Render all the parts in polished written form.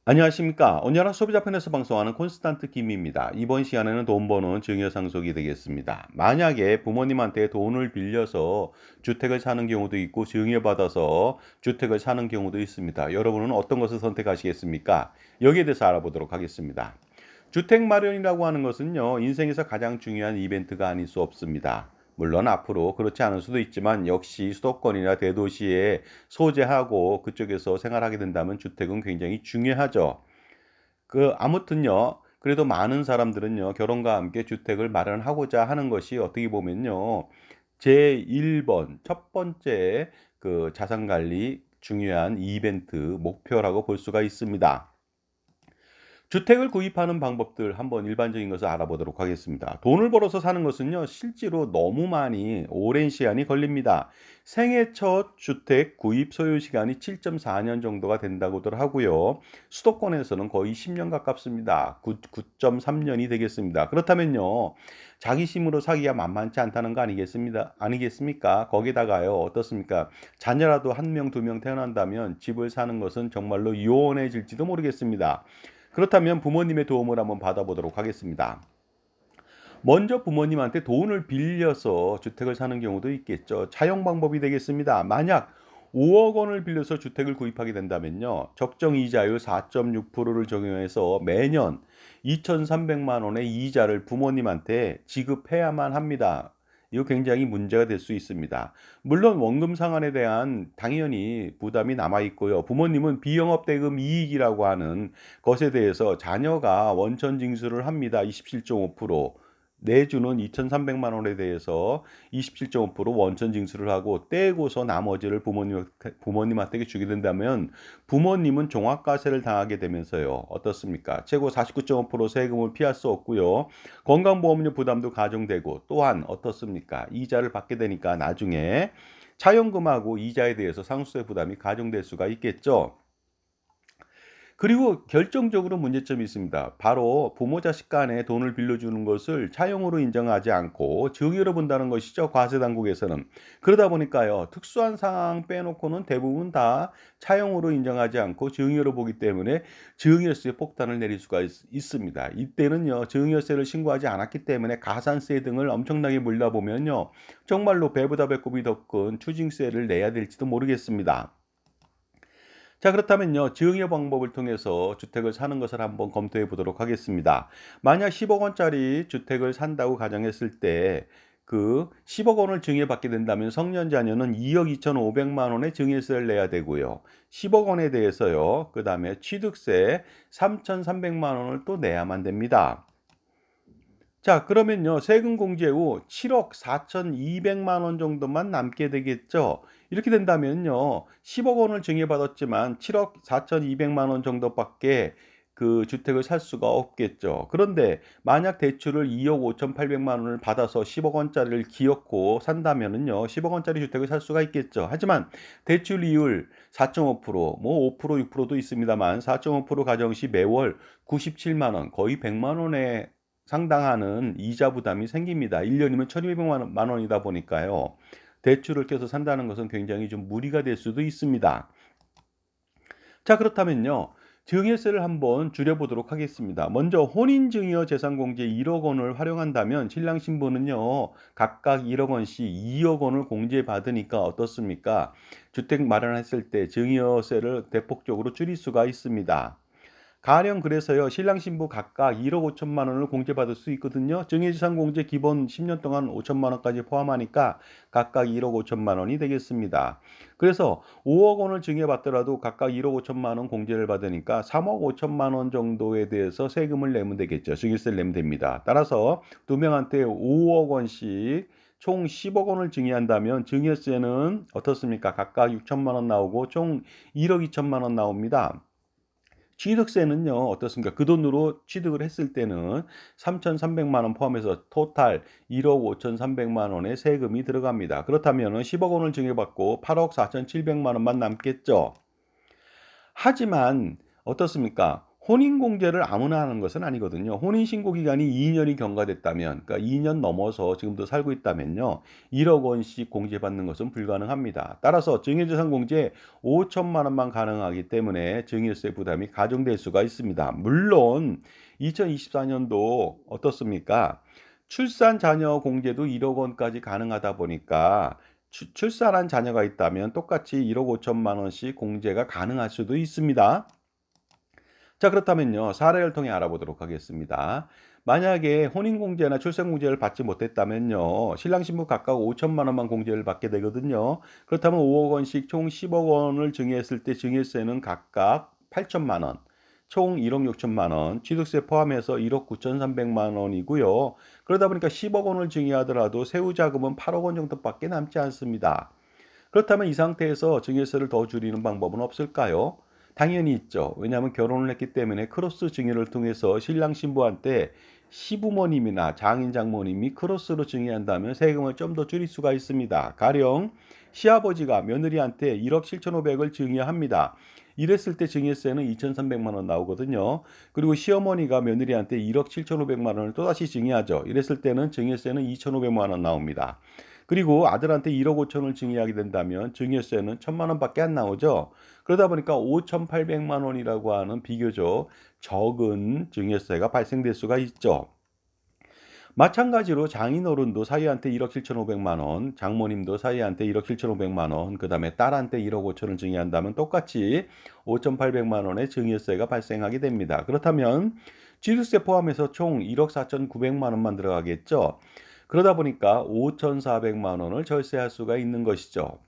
안녕하십니까. 언제나 소비자 편에서 방송하는 콘스탄트 김입니다. 이번 시간에는 돈 버는 증여 상속이 되겠습니다. 만약에 부모님한테 돈을 빌려서 주택을 사는 경우도 있고 증여받아서 주택을 사는 경우도 있습니다. 여러분은 어떤 것을 선택하시겠습니까? 여기에 대해서 알아보도록 하겠습니다. 주택 마련이라고 하는 것은요, 인생에서 가장 중요한 이벤트가 아닐 수 없습니다. 물론 앞으로 그렇지 않을 수도 있지만 역시 수도권이나 대도시에 소재하고 그쪽에서 생활하게 된다면 주택은 굉장히 중요하죠. 아무튼요. 그래도 많은 사람들은요. 결혼과 함께 주택을 마련하고자 하는 것이 어떻게 보면요. 제1번 첫 번째 자산 관리 중요한 이벤트 목표라고 볼 수가 있습니다. 주택을 구입하는 방법들 한번 일반적인 것을 알아보도록 하겠습니다. 돈을 벌어서 사는 것은요, 실제로 너무 많이 오랜 시간이 걸립니다. 생애 첫 주택 구입 소요 시간이 7.4년 정도가 된다고들 하고요. 수도권에서는 거의 10년 가깝습니다. 9.3년이 되겠습니다. 그렇다면요, 자기 힘으로 사기가 만만치 않다는 거 아니겠습니까? 거기다가요, 어떻습니까? 자녀라도 한 명, 두 명 태어난다면 집을 사는 것은 정말로 요원해질지도 모르겠습니다. 그렇다면 부모님의 도움을 한번 받아보도록 하겠습니다. 먼저 부모님한테 돈을 빌려서 주택을 사는 경우도 있겠죠. 차용 방법이 되겠습니다. 만약 5억 원을 빌려서 주택을 구입하게 된다면요. 적정 이자율 4.6%를 적용해서 매년 2,300만 원의 이자를 부모님한테 지급해야만 합니다. 이거 굉장히 문제가 될 수 있습니다. 물론 원금 상환에 대한 당연히 부담이 남아 있고요. 부모님은 비영업 대금 이익이라고 하는 것에 대해서 자녀가 원천 징수를 합니다. 27.5%. 내주는 2,300만 원에 대해서 27.5% 원천 징수를 하고 떼고서 나머지를 부모님한테 주게 된다면 부모님은 종합과세를 당하게 되면서요. 어떻습니까? 최고 49.5% 세금을 피할 수 없고요. 건강보험료 부담도 가중되고 또한 어떻습니까? 이자를 받게 되니까 나중에 차용금하고 이자에 대해서 상수세 부담이 가중될 수가 있겠죠. 그리고 결정적으로 문제점이 있습니다. 바로 부모 자식 간에 돈을 빌려주는 것을 차용으로 인정하지 않고 증여로 본다는 것이죠. 과세 당국에서는. 그러다 보니까요. 특수한 상황 빼놓고는 대부분 다 차용으로 인정하지 않고 증여로 보기 때문에 증여세 폭탄을 내릴 수가 있습니다. 이때는요. 증여세를 신고하지 않았기 때문에 가산세 등을 엄청나게 물려보면요. 정말로 배보다 배꼽이 더 큰 추징세를 내야 될지도 모르겠습니다. 자, 그렇다면요. 증여 방법을 통해서 주택을 사는 것을 한번 검토해 보도록 하겠습니다. 만약 10억 원짜리 주택을 산다고 가정했을 때 그 10억 원을 증여받게 된다면 성년 자녀는 2억 2,500만 원의 증여세를 내야 되고요. 10억 원에 대해서요. 그다음에 취득세 3,300만 원을 또 내야만 됩니다. 자, 그러면요. 세금 공제 후 7억 4,200만 원 정도만 남게 되겠죠. 이렇게 된다면요. 10억 원을 증여받았지만 7억 4,200만 원 정도밖에 그 주택을 살 수가 없겠죠. 그런데 만약 대출을 2억 5,800만 원을 받아서 10억 원짜리를 기어코 산다면은요. 10억 원짜리 주택을 살 수가 있겠죠. 하지만 대출 이율 4.5%, 뭐 5%, 6%도 있습니다만 4.5% 가정 시 매월 97만 원, 거의 100만 원의 상당하는 이자 부담이 생깁니다. 1 년이면 1,200만 원이다 보니까요. 대출을 껴서 산다는 것은 굉장히 좀 무리가 될 수도 있습니다. 자, 그렇다면요. 증여세를 한번 줄여보도록 하겠습니다. 먼저 혼인증여 재산공제 1억 원을 활용한다면 신랑 신부는요. 각각 1억 원씩 2억 원을 공제받으니까 어떻습니까? 주택 마련했을 때 증여세를 대폭적으로 줄일 수가 있습니다. 가령 그래서요. 신랑 신부 각각 1억 5천만 원을 공제받을 수 있거든요. 증여재산 공제 기본 10년 동안 5천만 원까지 포함하니까 각각 1억 5천만 원이 되겠습니다. 그래서 5억 원을 증여받더라도 각각 1억 5천만 원 공제를 받으니까 3억 5천만 원 정도에 대해서 세금을 내면 되겠죠. 증여세를 내면 됩니다. 따라서 두 명한테 5억 원씩 총 10억 원을 증여한다면 증여세는 어떻습니까? 각각 6천만 원 나오고 총 1억 2천만 원 나옵니다. 취득세는요, 어떻습니까? 그 돈으로 취득을 했을 때는 3,300만 원 포함해서 토탈 1억 5,300만 원의 세금이 들어갑니다. 그렇다면 10억 원을 증여받고 8억 4,700만 원만 남겠죠. 하지만 어떻습니까? 혼인공제를 아무나 하는 것은 아니거든요. 혼인신고 기간이 2년이 경과됐다면, 그러니까 2년 넘어서 지금도 살고 있다면요, 1억 원씩 공제받는 것은 불가능합니다. 따라서 증여재산 공제 5천만 원만 가능하기 때문에 증여세 부담이 가중될 수가 있습니다. 물론 2024년도 어떻습니까? 출산 자녀 공제도 1억 원까지 가능하다 보니까 출산한 자녀가 있다면 똑같이 1억 5천만 원씩 공제가 가능할 수도 있습니다. 자, 그렇다면요, 사례를 통해 알아보도록 하겠습니다. 만약에 혼인공제나 출생공제를 받지 못했다면요, 신랑 신부 각각 5천만 원만 공제를 받게 되거든요. 그렇다면 5억 원씩 총 10억 원을 증여했을 때 증여세는 각각 8천만 원, 총 1억 6천만 원, 취득세 포함해서 1억 9천3백만 원이고요. 그러다 보니까 10억 원을 증여하더라도 세후자금은 8억 원 정도밖에 남지 않습니다. 그렇다면 이 상태에서 증여세를 더 줄이는 방법은 없을까요? 당연히 있죠. 왜냐하면 결혼을 했기 때문에 크로스 증여를 통해서 신랑 신부한테 시부모님이나 장인 장모님이 크로스로 증여한다면 세금을 좀 더 줄일 수가 있습니다. 가령 시아버지가 며느리한테 1억 7천5백을 증여합니다. 이랬을 때 증여세는 2,300만 원 나오거든요. 그리고 시어머니가 며느리한테 1억 7천5백만 원을 또다시 증여하죠. 이랬을 때는 증여세는 2,500만 원 나옵니다. 그리고 아들한테 1억 5천을 증여하게 된다면 증여세는 1천만 원밖에 안 나오죠. 그러다 보니까 5,800만 원이라고 하는 비교적 적은 증여세가 발생될 수가 있죠. 마찬가지로 장인어른도 사위한테 1억 7천5백만 원, 장모님도 사위한테 1억 7천5백만 원, 그 다음에 딸한테 1억 5천을 증여한다면 똑같이 5,800만 원의 증여세가 발생하게 됩니다. 그렇다면 취득세 포함해서 총 1억 4천9백만 원만 들어가겠죠. 그러다 보니까 5,400만 원을 절세할 수가 있는 것이죠.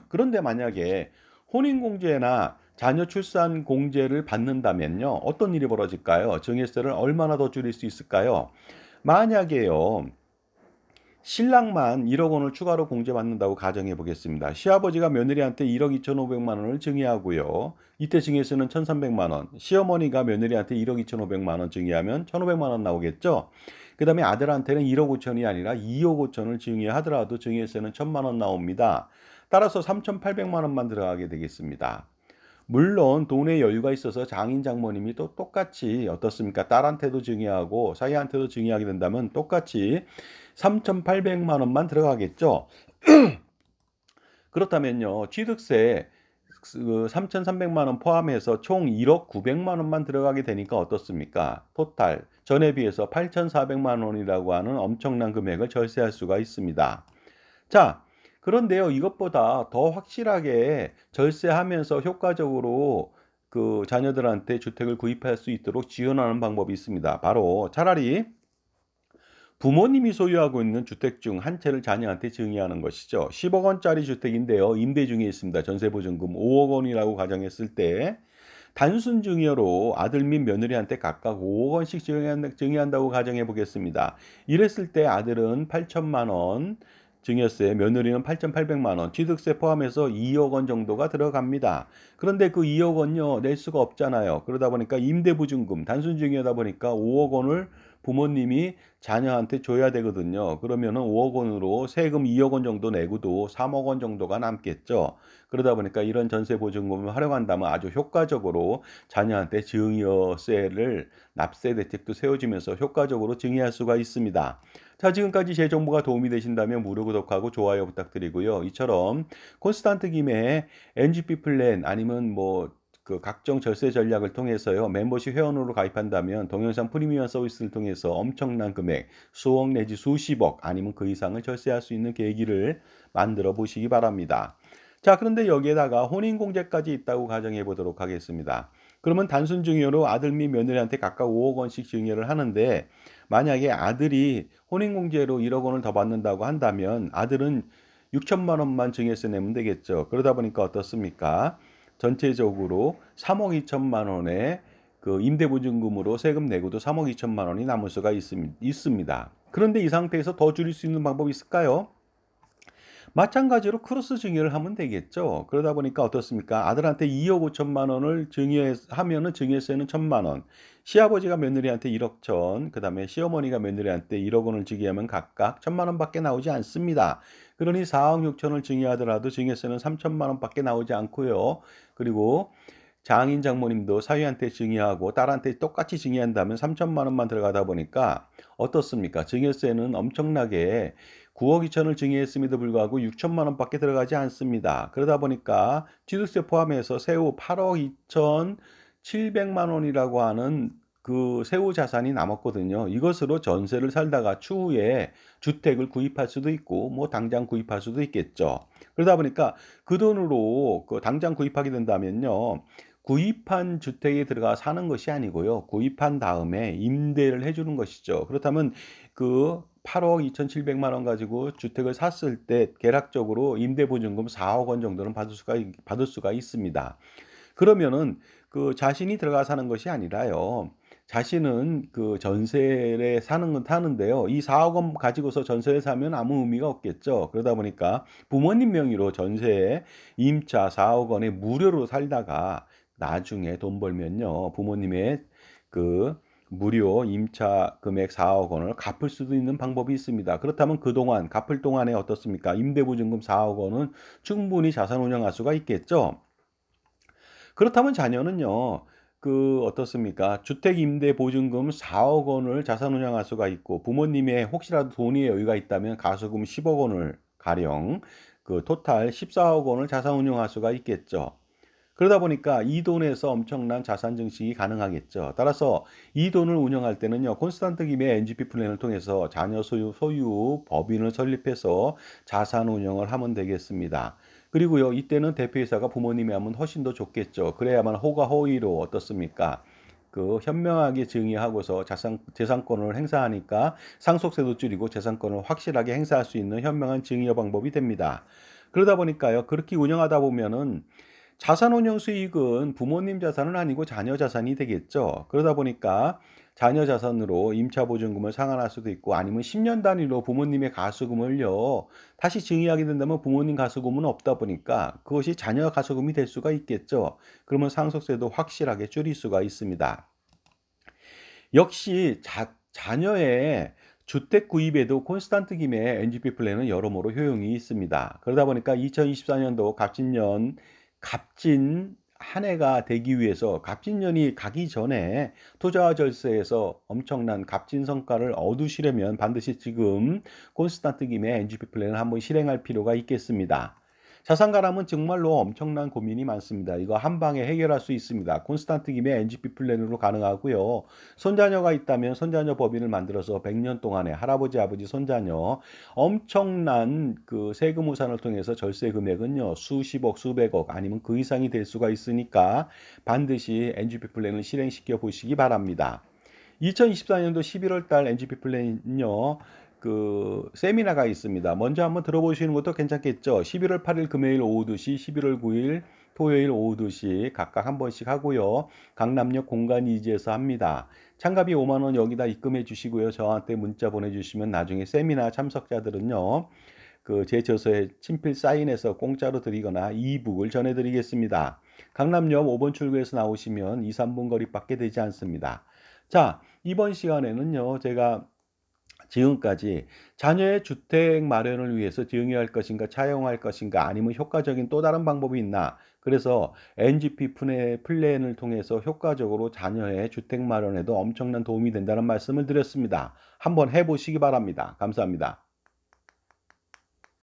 그런데 만약에 혼인공제나 자녀 출산 공제를 받는다면요, 어떤 일이 벌어질까요? 증여세를 얼마나 더 줄일 수 있을까요? 만약에요, 신랑만 1억 원을 추가로 공제받는다고 가정해 보겠습니다. 시아버지가 며느리한테 1억 2천5백만 원을 증여하고요. 이때 증여세는 1,300만 원. 시어머니가 며느리한테 1억 2천5백만 원 증여하면 1,500만 원 나오겠죠. 그다음에 아들한테는 1억 5천이 아니라 2억 5천을 증여하더라도 증여세는 1,000만 원 나옵니다. 따라서 3,800만 원만 들어가게 되겠습니다. 물론 돈의 여유가 있어서 장인 장모님이 또 똑같이 어떻습니까? 딸한테도 증여하고 사이한테도 증여하게 된다면 똑같이 3,800만 원만 들어가겠죠. 그렇다면요, 취득세 3,300만 원 포함해서 총 1억 900만 원만 들어가게 되니까 어떻습니까? 토탈 전에 비해서 8,400만 원이라고 하는 엄청난 금액을 절세할 수가 있습니다. 자, 그런데요, 이것보다 더 확실하게 절세하면서 효과적으로 그 자녀들한테 주택을 구입할 수 있도록 지원하는 방법이 있습니다. 바로 차라리 부모님이 소유하고 있는 주택 중 한 채를 자녀한테 증여하는 것이죠. 10억 원짜리 주택인데요, 임대 중에 있습니다. 전세보증금 5억 원이라고 가정했을 때 단순 증여로 아들 및 며느리한테 각각 5억 원씩 증여한다고 가정해 보겠습니다. 이랬을 때 아들은 8천만 원 증여세, 며느리는 8,800만 원, 취득세 포함해서 2억 원 정도가 들어갑니다. 그런데 그 2억 원요, 낼 수가 없잖아요. 그러다 보니까 임대보증금, 단순 증여다 보니까 5억 원을 부모님이 자녀한테 줘야 되거든요. 그러면은 5억 원으로 세금 2억 원 정도 내고도 3억 원 정도가 남겠죠. 그러다 보니까 이런 전세 보증금을 활용한다면 아주 효과적으로 자녀한테 증여세를 납세 대책도 세워지면서 효과적으로 증여할 수가 있습니다. 자, 지금까지 제 정보가 도움이 되신다면 무료 구독하고 좋아요 부탁드리고요. 이처럼 콘스탄트 김의 NGP 플랜 아니면 뭐 그 각종 절세 전략을 통해서요, 멤버십 회원으로 가입한다면 동영상 프리미엄 서비스를 통해서 엄청난 금액, 수억 내지 수십억 아니면 그 이상을 절세할 수 있는 계기를 만들어 보시기 바랍니다. 자, 그런데 여기에다가 혼인공제까지 있다고 가정해 보도록 하겠습니다. 그러면 단순 증여로 아들 및 며느리한테 각각 5억 원씩 증여를 하는데, 만약에 아들이 혼인공제로 1억 원을 더 받는다고 한다면 아들은 6천만 원만 증여세 내면 되겠죠. 그러다 보니까 어떻습니까? 전체적으로 3억 2천만 원의 그 임대보증금으로 세금 내고도 3억 2천만 원이 남을 수가 있습니다. 그런데 이 상태에서 더 줄일 수 있는 방법이 있을까요? 마찬가지로 크로스 증여를 하면 되겠죠. 그러다 보니까 어떻습니까? 아들한테 2억 5천만 원을 증여하면은 증여세는 1천만 원. 시아버지가 며느리한테 1억 천, 그다음에 시어머니가 며느리한테 1억 원을 증여하면 각각 1천만 원밖에 나오지 않습니다. 그러니 4억 6천을 증여하더라도 증여세는 3천만 원밖에 나오지 않고요. 그리고 장인 장모님도 사위한테 증여하고 딸한테 똑같이 증여한다면 3천만 원만 들어가다 보니까 어떻습니까? 증여세는 엄청나게 9억 2천을 증여했음에도 불구하고 6천만 원밖에 들어가지 않습니다. 그러다 보니까 취득세 포함해서 세후 8억 2천 7백만 원이라고 하는 그 세후 자산이 남았거든요. 이것으로 전세를 살다가 추후에 주택을 구입할 수도 있고 뭐 당장 구입할 수도 있겠죠. 그러다 보니까 그 돈으로 그 당장 구입하게 된다면요. 구입한 주택에 들어가 사는 것이 아니고요. 구입한 다음에 임대를 해 주는 것이죠. 그렇다면 그 8억 2,700만 원 가지고 주택을 샀을 때 계략적으로 임대보증금 4억 원 정도는 받을 수가 있습니다. 그러면은 그 자신이 들어가 사는 것이 아니라요. 자신은 그 전세에 사는 건 사는데요. 이 4억 원 가지고서 전세에 사면 아무 의미가 없겠죠. 그러다 보니까 부모님 명의로 전세에 임차 4억 원에 무료로 살다가 나중에 돈 벌면요. 부모님의 그 무료 임차 금액 4억 원을 갚을 수도 있는 방법이 있습니다. 그렇다면 그동안 갚을 동안에 어떻습니까? 임대보증금 4억 원은 충분히 자산 운영할 수가 있겠죠. 그렇다면 자녀는요. 그 어떻습니까? 주택 임대 보증금 4억 원을 자산 운용할 수가 있고 부모님의 혹시라도 돈의 여유가 있다면 가수금 10억 원을 가령 그 토탈 14억 원을 자산 운용할 수가 있겠죠. 그러다 보니까 이 돈에서 엄청난 자산 증식이 가능하겠죠. 따라서 이 돈을 운영할 때는요. 콘스탄트 김의 NGP 플랜을 통해서 자녀 소유 법인을 설립해서 자산 운영을 하면 되겠습니다. 그리고요. 이때는 대표이사가 부모님이 하면 훨씬 더 좋겠죠. 그래야만 호가 호의로 어떻습니까? 그 현명하게 증여하고서 재산권을 행사하니까 상속세도 줄이고 재산권을 확실하게 행사할 수 있는 현명한 증여 방법이 됩니다. 그러다 보니까요. 그렇게 운영하다 보면은 자산 운용 수익은 부모님 자산은 아니고 자녀 자산이 되겠죠. 그러다 보니까 자녀 자산으로 임차 보증금을 상환할 수도 있고 아니면 10년 단위로 부모님의 가수금을요. 다시 증여하게 된다면 부모님 가수금은 없다 보니까 그것이 자녀 가수금이 될 수가 있겠죠. 그러면 상속세도 확실하게 줄일 수가 있습니다. 역시 자녀의 주택 구입에도 콘스탄트 김의 NGP 플랜은 여러모로 효용이 있습니다. 그러다 보니까 2024년도 갑진 한 해가 되기 위해서 갑진년이 가기 전에 투자와 절세에서 엄청난 갑진 성과를 얻으시려면 반드시 지금 콘스탄트 김의 NGP 플랜을 한번 실행할 필요가 있겠습니다. 자산가람은 정말로 엄청난 고민이 많습니다. 이거 한 방에 해결할 수 있습니다. 콘스탄트 김의 NGP 플랜으로 가능하고요. 손자녀가 있다면 손자녀 법인을 만들어서 100년 동안에 할아버지, 아버지, 손자녀 엄청난 그 세금 후산을 통해서 절세 금액은요. 수십억, 수백억 아니면 그 이상이 될 수가 있으니까 반드시 NGP 플랜을 실행시켜 보시기 바랍니다. 2024년도 11월 달 NGP 플랜은요. 그 세미나가 있습니다. 먼저 한번 들어보시는 것도 괜찮겠죠. 11월 8일 금요일 오후 2시, 11월 9일 토요일 오후 2시 각각 한 번씩 하고요. 강남역 공간이지에서 합니다. 참가비 5만 원 여기다 입금해 주시고요. 저한테 문자 보내주시면 나중에 세미나 참석자들은요. 그 제 저서에 친필 사인해서 공짜로 드리거나 이북을 전해드리겠습니다. 강남역 5번 출구에서 나오시면 2, 3분 거리밖에 되지 않습니다. 자, 이번 시간에는요. 제가 지금까지 자녀의 주택 마련을 위해서 증여할 것인가 차용할 것인가 아니면 효과적인 또 다른 방법이 있나 그래서 NGP 플랜을 통해서 효과적으로 자녀의 주택 마련에도 엄청난 도움이 된다는 말씀을 드렸습니다. 한번 해보시기 바랍니다. 감사합니다.